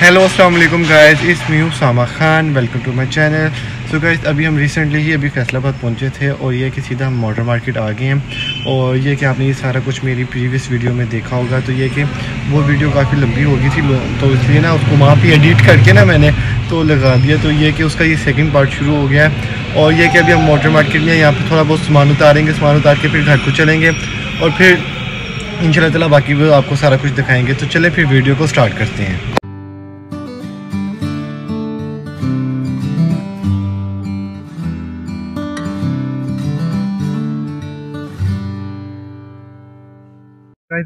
Hello अस्सलाम वालेकुम guys, it's me Usama Khan, welcome to my channel. So guys, अभी हम रिसेंटली ही फैसलाबाद पहुंचे थे और ये कि सीधा हम मोटर मार्केट आ गए हैं। और ये कि आपने ये सारा कुछ मेरी प्रीवियस वीडियो में देखा होगा, तो ये कि वो वीडियो काफ़ी लंबी हो गई थी, तो इसलिए ना उसको वहाँ पे एडिट करके ना मैंने तो लगा दिया। तो ये कि उसका ये सेकंड पार्ट शुरू हो गया है। और ये कि अभी हम मोटर मार्केट में यहाँ पर थोड़ा बहुत सामान उतारेंगे, सामान उतार के फिर घर को चलेंगे और फिर इंशाल्लाह ताला बाकी वो आपको सारा कुछ दिखाएंगे। तो चले फिर वीडियो को स्टार्ट करते हैं।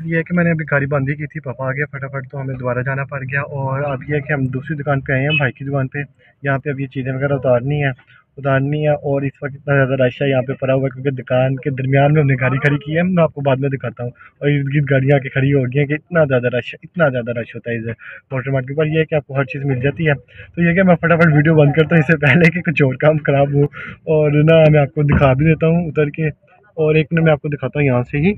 ये है कि मैंने अभी गाड़ी बंदी की थी, पापा आ गया फटाफट, तो हमें दोबारा जाना पड़ गया। और अब ये है कि हम दूसरी दुकान पे आए हैं, भाई की दुकान पे। यहाँ पे अभी चीज़ें वगैरह उतारनी है। और इस वक्त इतना ज़्यादा रश है यहाँ पे पड़ा हुआ है, क्योंकि दुकान के दरमियान में हमने गाड़ी खड़ी की है। मैं आपको बाद में दिखाता हूँ। और इर्द गिर्द गाड़ियाँ आके खड़ी हो गई हैं कि इतना ज़्यादा रश होता है इधर मोटर मार्केट पर। यह है कि आपको हर चीज़ मिल जाती है। तो ये कि मैं फटाफट वीडियो बंद करता हूँ इससे पहले कि कुछ और काम ख़राब हो। और ना मैं आपको दिखा भी देता हूँ उतर के। और एक ना मैं आपको दिखाता हूँ यहाँ से ही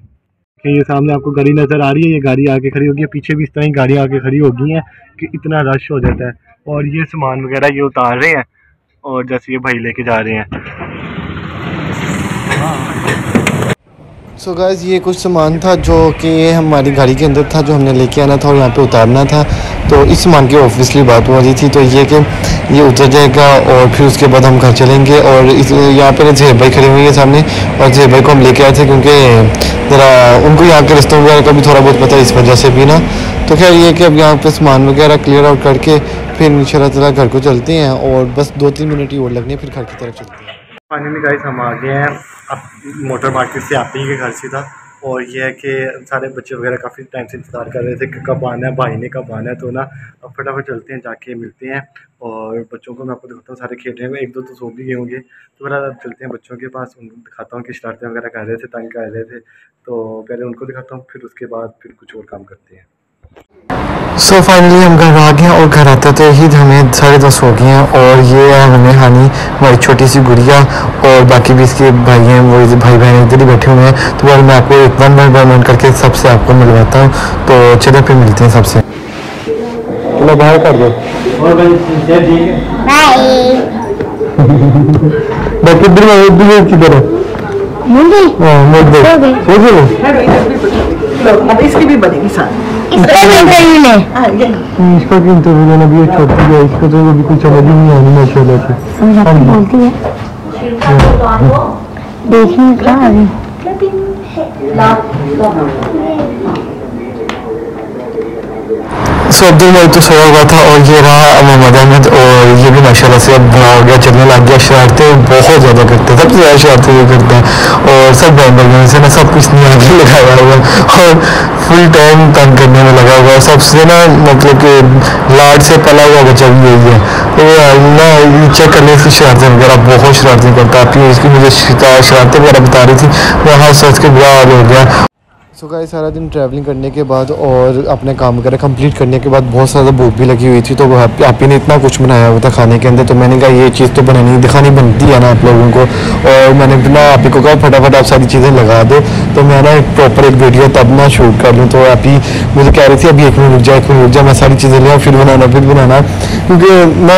कि ये सामने आपको गाड़ी नज़र आ रही है, ये गाड़ी आके खड़ी होगी है, पीछे भी इस तरह ही गाड़ियाँ आके खड़ी हो गई हैं कि इतना रश हो जाता है। और ये सामान वगैरह ये उतार रहे हैं और जैसे ये भाई लेके जा रहे हैं। सो गाइस, ये कुछ सामान था जो कि हमारी गाड़ी के अंदर था, जो हमने लेके आना था और यहाँ पे उतारना था। तो इस सामान की ऑब्वियसली बात हो रही थी, तो ये कि ये उतर जाएगा और फिर उसके बाद हम घर चलेंगे। और इस यहाँ पे ज़ेब भाई खड़े हुए हैं सामने, और ज़ेब भाई को हम लेके आए थे क्योंकि ज़रा उनको यहाँ के रास्तों वगैरह का भी थोड़ा बहुत पता है, इस वजह से भी ना। तो खैर ये कि अब यहाँ पे सामान वगैरह क्लियर आउट करके फिर इंशाल्लाह ताला घर को चलते हैं। और बस 2-3 मिनट ही और लगने, फिर घर की तरफ चलते हैं। फाइनली गाइस हम आ गए हैं अब मोटर मार्केट से, आप ही के घर से था। और ये है कि सारे बच्चे वगैरह काफ़ी टाइम से इंतज़ार कर रहे थे कि कब आना है, भाई ने कब आना है। तो ना अब फटाफट चलते हैं, जाके मिलते हैं। और बच्चों को मैं आपको दिखाता हूँ, सारे खेल रहे हैं, एक दो तो सो भी गए होंगे। तो फिर अब चलते हैं बच्चों के पास, उनको दिखाता हूँ कि शरारतें वगैरह कर रहे थे, तंग कर रहे थे। तो पहले उनको दिखाता हूँ, फिर उसके बाद फिर कुछ और काम करते हैं। सो फाइनली हम घर आ गए हैं और घर आते थे ही हमें 10:30 हो गए हैं। और ये है हमें हानी, हमारी छोटी सी गुड़िया, और बाकी भी इसके भाई हैं, वो भाई बहन इधर ही बैठे हुए हैं। तो और मैं आपको एक वन बाय वन करके सबसे आपको मिलवाता हूँ। तो चलिए फिर मिलते हैं सबसे। चलो बाहर कर दो अब इसकी भी बनेगी साथ। इसका इंटरव्यू लेना भी छोटी है, इसको तो अभी कुछ समझ ही नहीं आनी माशाल्लाह से। बोलती है देखिए क्या अभी सो अब्दुल भाई तो सोया हुआ था, और ये रहा मोहम्मद अहमद, और ये भी माशाल्लाह से अब बड़ा हो गया, चलने लग गया। शरारतें बहुत ज़्यादा करते हैं, सबसे ज़्यादा शरारतें ये करते हैं। और सब बहन भाइयों से ना सब कुछ नहीं आगे लगाया हुआ और फुल टाइम तंग करने में लगा हुआ है। सबसे ना मतलब कि लाड से पला हुआ बच्चा भी यही है। तो ना चेक करने की शरारतें वगैरह बहुत शरारतें करता है। इसकी मुझे शरारतें वगैरह बता रही थी, मैं हंस सोच के बुरा हाल हो गया। सो गाइस, सारा दिन ट्रैवलिंग करने के बाद और अपने काम वगैरह कंप्लीट करने के बाद बहुत ज़्यादा भूख भी लगी हुई थी। तो आप ही ने इतना कुछ बनाया हुआ था खाने के अंदर, तो मैंने कहा ये चीज़ तो बनानी दिखानी बनती है ना आप लोगों को। और मैंने ना आप ही को कहा फटाफट आप सारी चीज़ें लगा दो, तो मैं ना एक प्रॉपर एक वीडियो तब ना शूट कर लूँ। तो आप ही मुझे कह रही थी अभी 1 मिनट रुक जा, मैं सारी चीज़ें ले आऊँ फिर बनाना, क्योंकि ना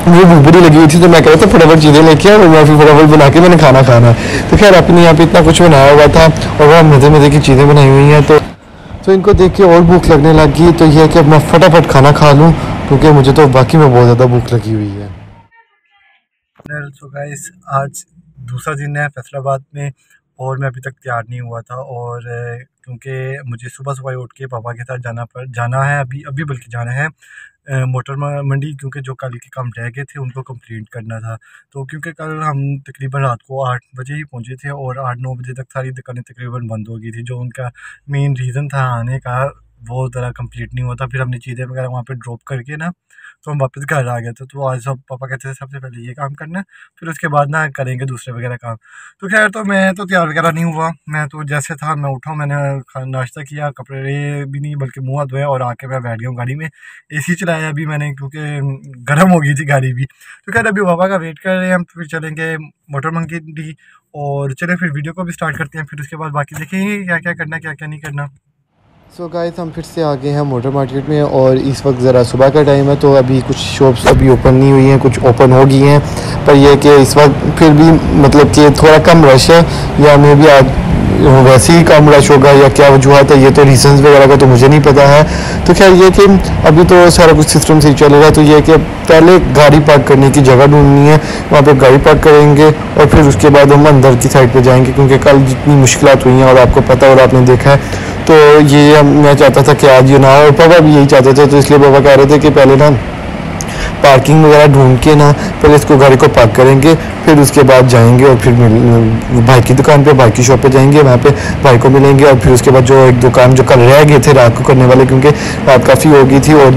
मुझे भूख बड़ी लगी हुई थी। तो मैं कह रहा था फटाफट चीज़ें लेके और मैं फिर फटाफट बना के मैंने खाना खाना है। तो खैर अपने यहाँ पे इतना कुछ बनाया हुआ था और वह मज़े की चीज़ें बनाई हुई हैं। तो इनको देख के और भूख लगने लगी। तो यह है कि अब मैं फटाफट खाना खा लूँ, क्योंकि मुझे तो बाकी में बहुत ज़्यादा भूख लगी हुई है। तो गाइस, आज दूसरा दिन है फैसलाबाद में और मैं अभी तक तैयार नहीं हुआ था। और क्योंकि मुझे सुबह उठ के पापा के साथ जाना है, अभी बल्कि जाना है मोटर मंडी, क्योंकि जो कल के काम रह गए थे उनको कंप्लीट करना था। तो क्योंकि कल हम तकरीबन रात को 8 बजे ही पहुंचे थे और 8-9 बजे तक सारी दुकानें तकरीबन बंद हो गई थी। जो उनका मेन रीज़न था आने का, वो ज़रा कंप्लीट नहीं हुआ था। फिर हमने चीज़ें वगैरह वहाँ पे ड्रॉप करके ना, तो हम वापस घर आ गए थे। तो आज सब पापा कहते थे सबसे पहले ये काम करना है, फिर उसके बाद ना करेंगे दूसरे वगैरह काम। तो खैर, तो मैं तो तैयार वगैरह नहीं हुआ, मैं तो जैसे था मैं उठा, मैंने नाश्ता किया, कपड़े भी नहीं बल्कि मुँह हाथ धोया और आके मैं बैठ गया हूँ गाड़ी में। एसी चलाया अभी मैंने, क्योंकि गर्म हो गई थी गाड़ी भी। तो खैर अभी पापा का वेट कर रहे हैं, हम फिर चलेंगे मोटर मंडी। और चले फिर वीडियो को भी स्टार्ट करते हैं, फिर उसके बाद बाकी देखेंगे क्या क्या करना क्या क्या नहीं करना। सो गाइस हम फिर से आ गए हैं मोटर मार्केट में और इस वक्त ज़रा सुबह का टाइम है तो अभी कुछ शॉप्स अभी ओपन नहीं हुई हैं, कुछ ओपन हो गई हैं, पर यह कि इस वक्त फिर भी मतलब कि थोड़ा कम रश है, या मे भी आज वैसे ही कम रश होगा या क्या वजूहत है, ये तो रीजंस वगैरह का तो मुझे नहीं पता है। तो खैर ये कि अभी तो सारा कुछ सिस्टम से ही चलेगा, तो ये कि पहले गाड़ी पार्क करने की जगह ढूंढनी है, वहाँ पे गाड़ी पार्क करेंगे और फिर उसके बाद हम अंदर की साइड पे जाएंगे, क्योंकि कल जितनी मुश्किलात हुई हैं और आपको पता और आपने देखा है, तो ये मैं चाहता था कि आज ये ना हो, और पापा भी यही चाहते थे, तो इसलिए पापा कह रहे थे कि पहले ना पार्किंग वगैरह ढूंढ के ना पहले इसको गाड़ी को पार्क करेंगे, फिर उसके बाद जाएंगे और फिर भाई की दुकान पे, भाई की शॉप पे जाएंगे, वहाँ पे भाई को मिलेंगे, और फिर उसके बाद जो एक दुकान जो कल रह गए थे रात को करने वाले, क्योंकि रात काफ़ी हो गई थी और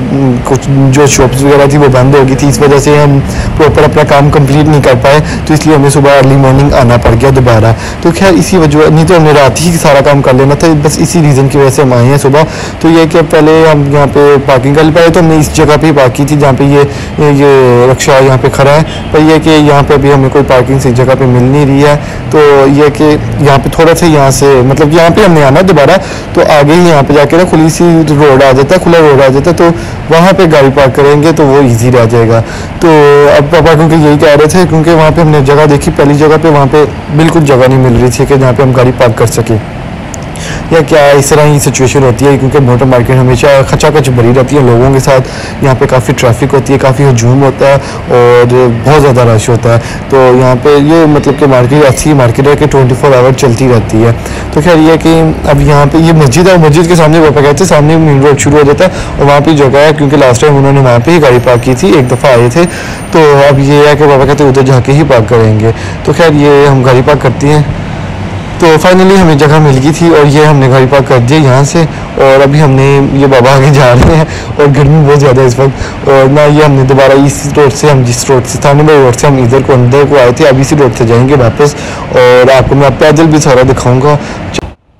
कुछ जो शॉप्स वगैरह थी वो बंद हो गई थी, इस वजह से हम प्रॉपर अपना काम कंप्लीट नहीं कर पाए, तो इसलिए हमें सुबह अर्ली मॉर्निंग आना पड़ गया दोबारा। तो खैर इसी वजह, नहीं तो हमने रात ही सारा काम कर लेना था, बस इसी रीज़न की वजह से हम आए हैं सुबह। तो ये कि पहले हम यहाँ पे पार्किंग कर पाए, तो हमने इस जगह पे पार्क की थी जहाँ पे ये रिक्शा यहाँ पे खड़ा है, पर यह कि यहाँ पे अभी हमें कोई पार्किंग सी जगह पे मिल नहीं रही है, तो ये कि यहाँ पे थोड़ा सा यहाँ से मतलब यहाँ पे हमने आना दोबारा, तो आगे ही यहाँ पे जाके ना खुली सी रोड आ जाता है, खुला रोड आ जाता है, तो वहाँ पे गाड़ी पार्क करेंगे तो वो ईजी रह जाएगा। तो अब पापा क्योंकि यही कह रहे थे, क्योंकि वहाँ पे हमने जगह देखी पहली जगह पे, वहाँ पे बिल्कुल जगह नहीं मिल रही थी कि जहाँ पे हम गाड़ी पार्क कर सकें, या क्या इस तरह ही सिचुएशन होती है, क्योंकि मोटर मार्केट हमेशा खचाखच भरी रहती है लोगों के साथ, यहाँ पे काफ़ी ट्रैफिक होती है, काफ़ी हजूम होता है और बहुत ज़्यादा रश होता है, तो यहाँ पे ये मतलब कि मार्केट ऐसी मार्केट है कि 24 आवर चलती रहती है। तो खैर ये कि अब यहाँ पे ये मस्जिद है, मस्जिद के सामने पापा कहते हैं सामने मेन रोड शुरू हो जाता है और वहाँ पर जगह है, क्योंकि लास्ट टाइम उन्होंने वहाँ पर ही गाड़ी पार्क की थी, एक दफ़ा आए थे, तो अब ये है कि पापा कहते हैं उधर जाके ही पार्क करेंगे। तो खैर ये हम गाड़ी पार्क करती हैं, तो फाइनली हमें जगह मिल गई थी और ये हमने गाड़ी पार्क कर दी यहाँ से, और अभी हमने ये बाबा आगे जा रहे हैं और गर्मी बहुत ज़्यादा है इस वक्त, और ना ये हमने दोबारा इस रोड से, हम जिस रोड से थाने में रोड से हम इधर को अंदर को आए थे, अब इसी रोड से जाएंगे वापस, और आपको मैं पैदल भी सारा दिखाऊँगा।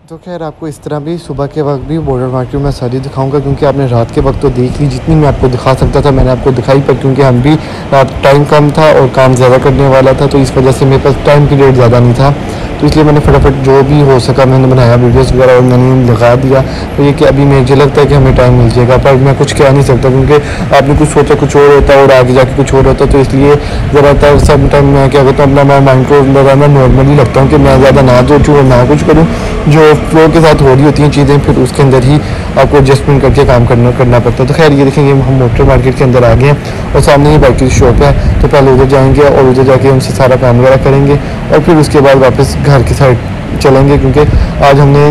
तो खैर आपको इस तरह भी सुबह के वक्त भी मोटर मार्केट में सारी दिखाऊंगा, क्योंकि आपने रात के वक्त तो देख ली, जितनी मैं आपको दिखा सकता था मैंने आपको दिखाई, पर क्योंकि हम भी रात टाइम कम था और काम ज़्यादा करने वाला था, तो इस वजह से मेरे पास टाइम पीरियड ज़्यादा नहीं था, तो इसलिए मैंने फटाफट जो भी हो सका मैंने बनाया वीडियोस वगैरह और मैंने लगा दिया। तो ये कि अभी मुझे लगता है कि हमें टाइम मिल जाएगा, पर मैं कुछ कह नहीं सकता, क्योंकि आपने कुछ सोचा कुछ और होता है और आगे जाके कुछ और होता है, तो इसलिए ज़्यादातर सब टाइम मैं क्या करता हूँ, अपना मैं माइंड को लगाना नॉर्मली रखता हूँ कि मैं ज़्यादा ना सोचूँ और ना कुछ करूँ, जो फ्लो के साथ हो रही होती हैं चीज़ें, फिर उसके अंदर ही आपको एडजस्टमेंट करके काम करना पड़ता है। तो खैर ये देखेंगे हम मोटर मार्केट के अंदर आ गए हैं और सामने ही बाइक की शॉप है, तो पहले उधर जाएंगे और उधर जाके उनसे सारा काम वगैरह करेंगे और फिर उसके बाद वापस घर की साइड चलेंगे, क्योंकि आज हमने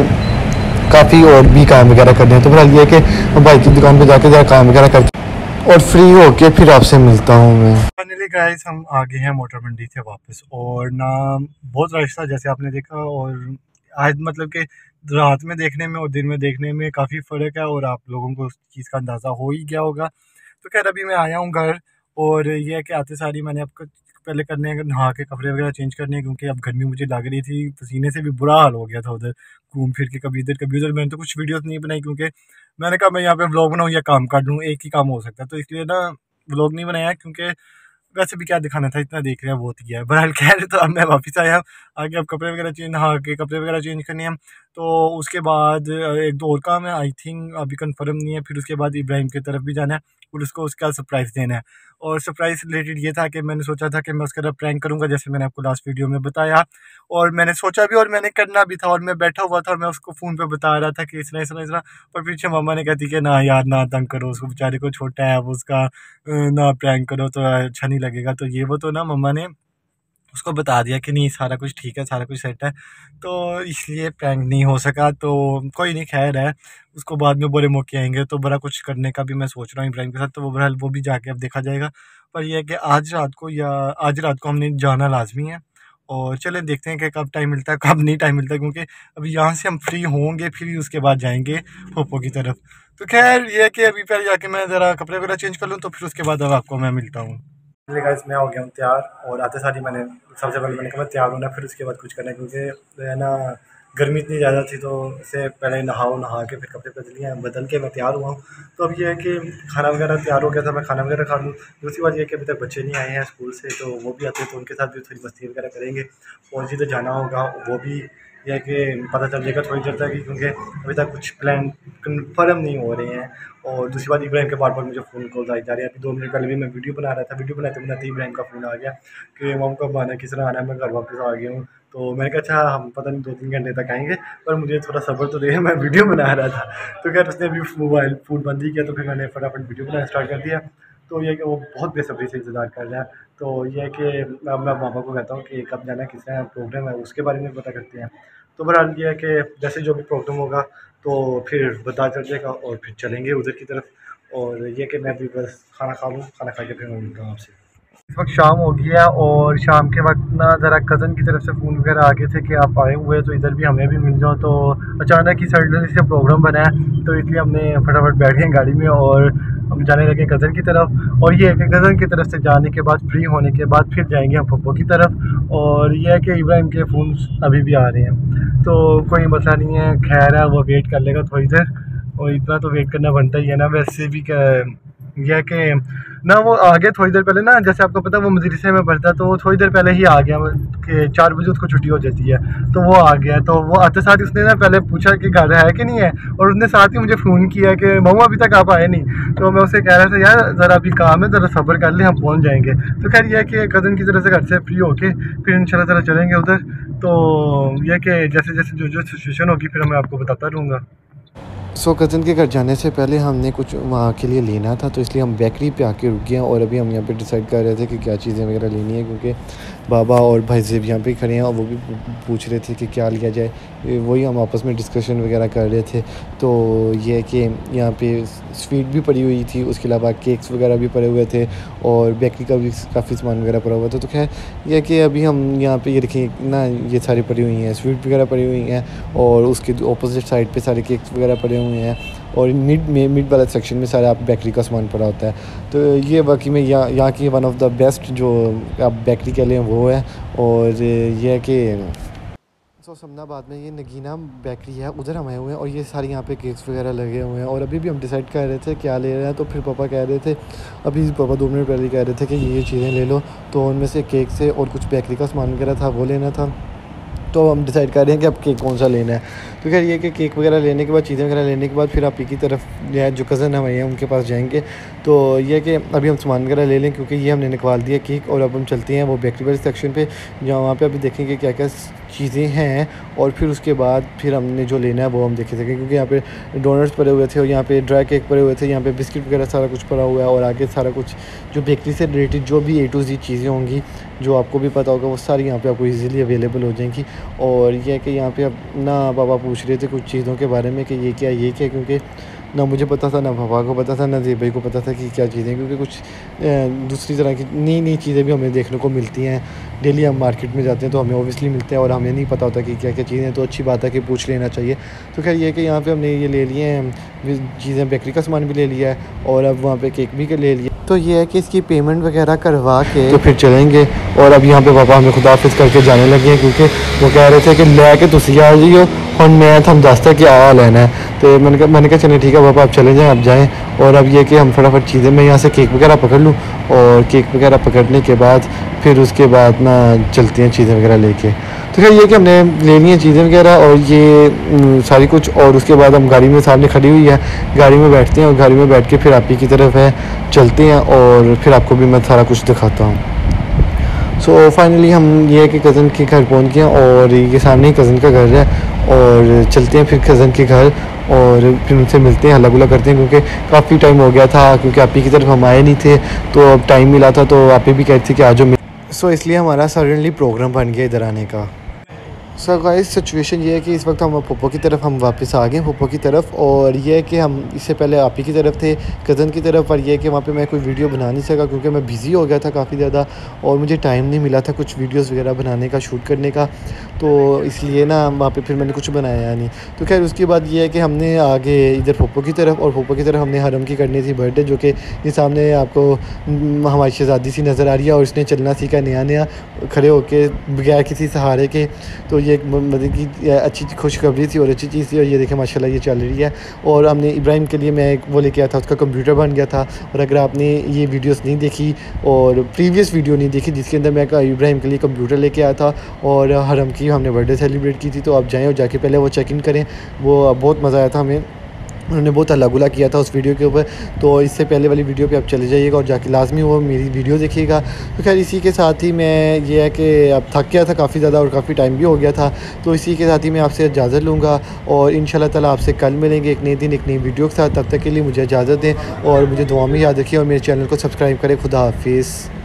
काफ़ी और भी काम वगैरह करने हैं। तो फिलहाल ये कि बाइक की दुकान पे जाके ज़रा काम वगैरह करके और फ्री होके फिर आपसे मिलता हूँ मैं। फाइनली गाइस हम आ गए हैं मोटर मंडी से वापस, और ना बहुत रश था जैसे आपने देखा, और आज मतलब कि रात में देखने में और दिन में देखने में काफ़ी फ़र्क है, और आप लोगों को उस चीज़ का अंदाज़ा हो ही गया होगा। तो खैर अभी मैं आया हूँ घर, और ये है कि आते सारी मैंने आपको पहले करने हैं नहा के कपड़े वगैरह चेंज करने हैं, क्योंकि अब गर्मी मुझे लग रही थी, पसीने से भी बुरा हाल हो गया था उधर घूम फिर के, कभी इधर कभी उधर। मैंने तो कुछ वीडियोस नहीं बनाई, क्योंकि मैंने कहा मैं यहाँ पे व्लॉग बनाऊँ या काम कर लूँ, एक ही काम हो सकता है, तो इसलिए ना व्लॉग नहीं बनाया, क्योंकि वैसे भी क्या दिखाना था, इतना देख लिया बहुत किया है। बहरहाल खैर तो अब मैं वापस आया, आगे अब कपड़े वगैरह चेंज, नहा के कपड़े वगैरह चेंज करने हैं, तो उसके बाद एक दो और काम है, आई थिंक अभी कंफर्म नहीं है। फिर उसके बाद इब्राहिम की तरफ भी जाना है और उसको उसका सरप्राइज़ देना है, और सरप्राइज़ रिलेटेड ये था कि मैंने सोचा था कि मैं उसका प्रैंक करूँगा, जैसे मैंने आपको लास्ट वीडियो में बताया, और मैंने सोचा भी और मैंने करना भी था, और मैं बैठा हुआ था और मैं उसको फ़ोन पे बता रहा था कि इस तरह, पर पीछे मम्मा ने कहती कि ना यार ना तंग करो उसको, बेचारे को, छोटा है वो, उसका ना प्रैंक करो तो अच्छा नहीं लगेगा, तो ये वो, तो ना मम्मा ने उसको बता दिया कि नहीं सारा कुछ ठीक है, सारा कुछ सेट है, तो इसलिए प्रैंक नहीं हो सका। तो कोई नहीं, खैर है, उसको बाद में बुरे मौके आएंगे तो बड़ा कुछ करने का भी मैं सोच रहा हूँ इब्राहिम के साथ, तो वो बहरहाल वो भी जाके अब देखा जाएगा। पर यह है कि आज रात को हमने जाना लाजमी है, और चलें देखते हैं कि कब टाइम मिलता है कब नहीं टाइम मिलता है, क्योंकि अभी यहाँ से हम फ्री होंगे फिर उसके बाद जाएंगे पोपो की तरफ। तो खैर ये है कि अभी पहले जाके मैं ज़रा कपड़े वगैरह चेंज कर लूँ, तो फिर उसके बाद अब आपको मैं मिलता हूँ। चलिए गाइस मैं हो गया हूँ तैयार, और आते सारी मैंने सबसे पहले मैंने कहा तैयार होना, फिर उसके बाद कुछ करना है, क्योंकि है ना गर्मी इतनी ज़्यादा थी, तो इससे पहले नहा के फिर कपड़े बदल के मैं तैयार हुआ हूँ। तो अब ये है कि खाना वगैरह तैयार हो गया था, मैं खाना वगैरह खा लूँ। दूसरी बात ये है कि अभी तक बच्चे नहीं आए हैं स्कूल से, तो वो भी आते हैं तो उनके साथ भी थोड़ी मस्ती वगैरह करेंगे, और जिधर जाना होगा वो भी यह कि पता चल जाएगा थोड़ी देर तक ही, क्योंकि अभी तक कुछ प्लान कन्फर्म नहीं हो रहे हैं। और दूसरी बात, इब्राहिम के बार मुझे फ़ोन कॉल आई जा रही है। अभी 2 मिनट पहले भी मैं वीडियो बना रहा था, वीडियो बनाते बनाते इब्राहिम का फ़ोन आ गया कि मम कब आना, किस तरह आना है, मैं घर वापस आ गया हूँ। तो मैंने कहा अच्छा हम पता नहीं 2-3 घंटे तक आएँगे, पर मुझे थोड़ा सब्र तो दे, मैं वीडियो बना रहा था। तो खैर उसने अभी मोबाइल फ़ोन बंद ही किया, तो फिर मैंने फटाफट वीडियो बनाना स्टार्ट कर दिया। तो ये है कि वो बहुत बेसब्री से इंतज़ार कर रहा है। तो ये है कि अब मैं पापा को कहता हूँ कि कब जाना है, किस तरह प्रोग्राम है, उसके बारे में पता करते हैं। तो बहरहाल ये है कि जैसे जो भी प्रोग्राम होगा तो फिर बता चल जाएगा और फिर चलेंगे उधर की तरफ। और ये कि मैं भी बस खाना खा लूँ, खाना खा के फिर मैं मिलता हूँ आपसे। इस वक्त शाम हो गया और शाम के वक्त ना ज़रा कज़न की तरफ से फ़ोन वगैरह आ गए थे कि आप आए हुए तो इधर भी हमें भी मिल जाओ। तो अचानक ही सडनली से प्रोग्राम बना है, तो इसलिए हमने फटाफट बैठ गए गाड़ी में और हम जाने लगे कज़न की तरफ। और ये है कि कज़न की तरफ से जाने के बाद फ्री होने के बाद फिर जाएंगे हम पप्पो की तरफ। और यह है कि इब्राहिम के फ़ोन अभी भी आ रहे हैं, तो कोई मसला नहीं है, खैर है, वो वेट कर लेगा थोड़ी देर। और इतना तो वेट करना बनता ही है ना। वैसे भी यह है कि ना वो आ गया थोड़ी देर पहले ना, जैसे आपको पता है वो मदरसे में पढ़ता है, तो वो थोड़ी देर पहले ही आ गया कि 4 बजे उसको छुट्टी हो जाती है। तो वो आ गया, तो वो आते साथ ही उसने ना पहले पूछा कि घर है कि नहीं है, और उसने साथ ही मुझे फ़ोन किया कि मम्मा अभी तक आप आए नहीं। तो मैं उसे कह रहा था यार ज़रा अभी काम है, ज़रा सब्र कर ले, हम पहुँच जाएँगे। तो खैर यह है कि कज़न की तरफ से घर से फ्री होके फिर इंशाल्लाह ताला चलेंगे उधर। तो यह कि जैसे जैसे जो सिचुएशन होगी फिर मैं आपको बताता रहूँगा। सो कज़न के घर जाने से पहले हमने कुछ वहाँ के लिए लेना था, तो इसलिए हम बेकरी पे आके रुक गए हैं। और अभी हम यहाँ पे डिसाइड कर रहे थे कि क्या चीज़ें वगैरह लेनी है, क्योंकि बाबा और भाई जेब यहाँ पे खड़े हैं और वो भी पूछ रहे थे कि क्या लिया जाए। वही हम आपस में डिस्कशन वगैरह कर रहे थे। तो ये है कि यहाँ पे स्वीट भी पड़ी हुई थी, उसके अलावा केक्स वगैरह भी पड़े हुए थे और बेकरी का भी काफ़ी सामान वगैरह पड़ा हुआ था। तो खैर ये है कि अभी हम यहाँ पे ये देखें ना, ये सारी पड़ी हुई हैं, स्वीट वगैरह पड़ी हुई हैं और उसके अपोजिट साइड पे सारे केक्स वगैरह पड़े हुए हैं। और मिड वाला सेक्शन में सारा आप बेकरी का सामान पड़ा होता है। तो ये वाकई में यहाँ की वन ऑफ द बेस्ट जो आप बेकरी के लिए वो है। और ये है कि समनाबाद में ये नगीना बेकरी है, उधर हम आए हुए हैं और ये सारे यहाँ पे केक्स वगैरह लगे हुए हैं। और अभी भी हम डिसाइड कर रहे थे क्या ले रहे हैं, तो फिर पापा कह रहे थे, अभी पापा 2 मिनट पहले कह रहे थे कि ये चीज़ें ले लो। तो उनमें से केक से और कुछ बेकरी का सामान वगैरह था वो लेना था। तो हम डिसाइड कर रहे हैं कि अब केक कौन सा लेना है। तो खैर ये कि केक वगैरह लेने के बाद, चीज़ें वगैरह लेने के बाद फिर आप की तरफ जो कज़न हमारे हैं उनके पास जाएंगे। तो ये कि अभी हम सामान वगैरह ले लें, क्योंकि ये हमने निकाल दिया केक। और अब हम चलते हैं वो बेकरी वाले सेक्शन पे, जहाँ वहाँ पे अभी देखेंगे क्या क्या चीज़ें हैं। और फिर उसके बाद फिर हमने जो लेना है वो हम देख सकें, क्योंकि यहाँ पे डोनट्स पड़े हुए थे और यहाँ पे ड्राई केक पड़े हुए थे, यहाँ पे बिस्किट वगैरह सारा कुछ पड़ा हुआ है। और आगे सारा कुछ जो बेकरी से रिलेटेड जो भी A to Z चीज़ें होंगी जो आपको भी पता होगा, वो सारी यहाँ पे आपको इजीली अवेलेबल हो जाएंगी। और ये है कि यहाँ पे अब ना पापा पूछ रहे थे कुछ चीज़ों के बारे में कि ये क्या, क्योंकि ना मुझे पता था, ना पापा को पता था, ना जेब भाई को पता था कि क्या चीज़ें, क्योंकि कुछ दूसरी तरह की नई चीज़ें भी हमें देखने को मिलती हैं। डेली हम मार्केट में जाते हैं तो हमें ओबियसली मिलते हैं और हमें नहीं पता होता कि क्या क्या चीज़ें, तो अच्छी बात है कि पूछ लेना चाहिए। तो खैर ये है कि यहाँ पे हमने ये ले लिए हैं चीज़ें, बेकरी का सामान भी ले लिया है और अब वहाँ पे केक भी ले लिया। तो ये है कि इसकी पेमेंट वगैरह करवा के तो फिर चलेंगे। और अब यहाँ पे पापा हमें खुदाफिज करके जाने लगे हैं, क्योंकि वो कह रहे थे कि लेके तुसी आ जाइयो और मैं हम दसता कि आ लेना है। तो मैंने कहा चले ठीक है पापा आप चले जाएँ, आप जाएँ। और अब ये कि हम फटाफट चीज़ें, मैं यहाँ से केक वगैरह पकड़ लूँ और केक वगैरह पकड़ने के बाद फिर उसके बाद ना चलती हैं चीज़ें वगैरह लेके। तो खैर ये कि हमने ले ली हैं चीज़ें वगैरह और ये सारी कुछ। और उसके बाद हम गाड़ी में सामने खड़ी हुई है, गाड़ी में बैठते हैं और गाड़ी में बैठ के फिर आप ही की तरफ है चलते हैं और फिर आपको भी मैं सारा कुछ दिखाता हूँ। सो फाइनली हम ये है कि कज़न के घर पहुँच गए और ये सामने ही कज़न का घर है और चलते हैं फिर कज़न के घर और फिर उनसे मिलते हैं, हल्ला गुल्ला करते हैं, क्योंकि काफ़ी टाइम हो गया था, क्योंकि आप ही की तरफ हम आए नहीं थे। तो अब टाइम मिला था तो आप ही भी कहते थे कि आज सो इसलिए हमारा सडनली प्रोग्राम बन गया इधर आने का। सो गाइस सिचुएशन ये है कि इस वक्त हम पप्पो की तरफ हम वापस आ गए पप्पो की तरफ। और ये है कि हम इससे पहले आप ही की तरफ थे कज़न की तरफ। और ये है कि वहाँ पे मैं कोई वीडियो बना नहीं सका, क्योंकि मैं बिज़ी हो गया था काफ़ी ज़्यादा और मुझे टाइम नहीं मिला था कुछ वीडियोस वगैरह बनाने का, शूट करने का। तो इसलिए ना वहाँ पे फिर मैंने कुछ बनाया नहीं। तो खैर उसके बाद ये है कि हमने आगे इधर पप्पो की तरफ, और पप्पो की तरफ हमने हरम की करनी थी बर्थडे, जो कि ये सामने आपको हमारी शहज़ादी सी नज़र आ रही है और इसने चलना सीखा नया खड़े होके बगैर किसी सहारे के। तो ये एक मतलब कि अच्छी खुशखबरी थी और अच्छी चीज़ थी। और ये देखें माशाल्लाह ये चल रही है। और हमने इब्राहिम के लिए मैं एक वो लेके आया था, उसका कंप्यूटर बन गया था। और अगर आपने ये वीडियोस नहीं देखी और प्रीवियस वीडियो नहीं देखी जिसके अंदर मैं इब्राहिम के लिए कंप्यूटर लेके आया था और हरम की हमने बर्थडे सेलिब्रेट की थी, तो आप जाएँ और जाके पहले वो चेक इन करें। वो बहुत मज़ा आया था हमें, उन्होंने बहुत अल्लाह गुला किया था उस वीडियो के ऊपर। तो इससे पहले वाली वीडियो पे आप चले जाइएगा और जाके लाजमी वो मेरी वीडियो देखिएगा। तो खैर इसी के साथ ही मैं ये है कि अब थक गया था काफ़ी ज़्यादा और काफ़ी टाइम भी हो गया था, तो इसी के साथ ही मैं आपसे इजाज़त लूँगा और इंशाल्लाह ताला आपसे कल मिलेंगे एक नए दिन एक नई वीडियो के साथ। तब तक के लिए मुझे इजाज़त दें और मुझे दुआ में याद रखिए और मेरे चैनल को सब्सक्राइब करें। खुदा हाफिज़।